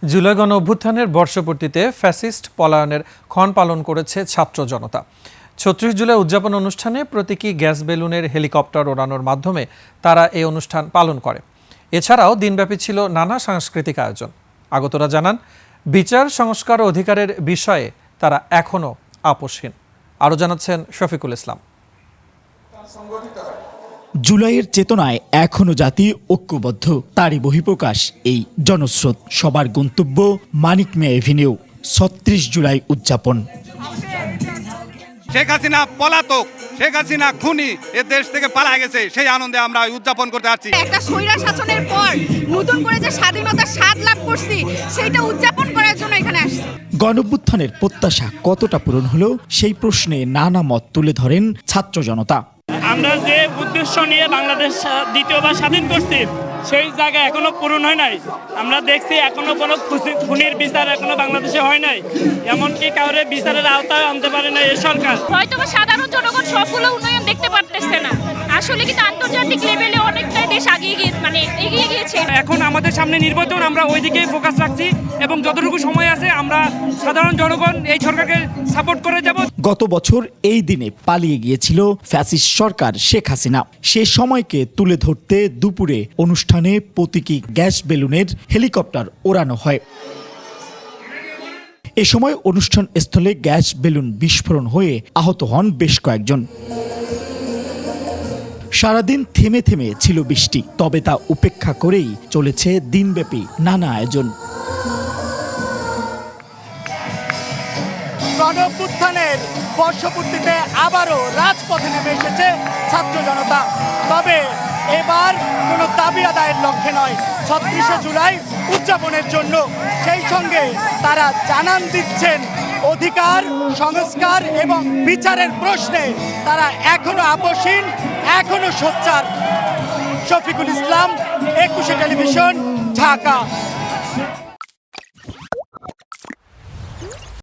জুলাই গণ অভ্যুত্থানের বর্ষপূর্তিতে ফ্যাসিস্ট পলায়নের ক্ষণ পালন করেছে ছাত্র জনতা। ৩৬ জুলাই উদযাপন অনুষ্ঠানে প্রতীকী গ্যাস বেলুনের হেলিকপ্টার ওড়ানোর মাধ্যমে তারা এই অনুষ্ঠান পালন করে। এছাড়াও দিনব্যাপী ছিল নানা সাংস্কৃতিক আয়োজন। আগতরা জানান, বিচার সংস্কার ও অধিকারের বিষয়ে তারা এখনও আপোষহীন। আরও জানাচ্ছেন শফিকুল ইসলাম। জুলাইয়ের চেতনায় এখনো জাতি ঐক্যবদ্ধ, তারই বহিঃপ্রকাশ এই জনস্রোত। সবার গন্তব্য মানিক মিয়া এভিনিউ। ৩৬ জুলাই উদযাপন। শেখ হাসিনা পলাতক, শেখ হাসিনা খুনি, এ দেশ থেকে পালায় গেছে, সেই আনন্দে আমরা উদযাপন করতে যাচ্ছি। একটা স্বৈরা শাসনের পর নতুন করে যে স্বাধীনতার স্বাদ লাভ করছি, সেটা উদযাপন করার জন্য এখানে আসছি। গণঅভ্যুত্থানের প্রত্যাশা কতটা পূরণ হলো, সেই প্রশ্নে নানা মত তুলে ধরেন ছাত্র জনতা। আমরা যে উদ্দেশ্য নিয়ে বাংলাদেশ দ্বিতীয়বার স্বাধীন করছি, সেই জায়গা এখনো পূরণ হয় নাই। আমরা দেখছি এখনো কোনো খুনির বিচার এখনো বাংলাদেশে হয় নাই, এমনকি কাউরে বিচারের আওতায় আনতে পারে না এই সরকার। হয়তো সাধারণ জনগণ সবগুলো উন্নয়ন দেখতে পারতেছে না, আসলে কিন্তু আন্তর্জাতিক লেভেলে অনেকটাই দেশ এগিয়ে গিয়েছে। এখন আমাদের সামনে নির্বাচন, আমরা ওই দিকেই ফোকাস রাখছি এবং যতটুকু সময় আছে আমরা সাধারণ জনগণ এই সরকারকে সাপোর্ট করে যাব। গত বছর এই দিনে পালিয়ে গিয়েছিল ফ্যাসিস্ট সরকার শেখ হাসিনা। সে সময়কে তুলে ধরতে দুপুরে অনুষ্ঠানে প্রতীকী গ্যাস বেলুনের হেলিকপ্টার ওড়ানো হয়। এ সময় অনুষ্ঠান স্থলে গ্যাস বেলুন বিস্ফোরণ হয়ে আহত হন বেশ কয়েকজন। সারাদিন থেমে থেমে ছিল বৃষ্টি, তবে তা উপেক্ষা করেই চলেছে দিনব্যাপী নানা আয়োজন। গণঅভ্যুত্থানের বর্ষপূর্তিতে আবারও রাজপথে নেমে এসেছে ছাত্র জনতা। তবে এবার কোনো দাবি আদায়ের লক্ষ্যে নয়, ৩৬শে জুলাই উদযাপনের জন্য। সেই সঙ্গে তারা জানান দিচ্ছেন অধিকার, সংস্কার এবং বিচারের প্রশ্নে তারা এখনো আপোষহীন, এখনো সোচ্চার। শফিকুল ইসলাম, ২১শে টেলিভিশন, ঢাকা।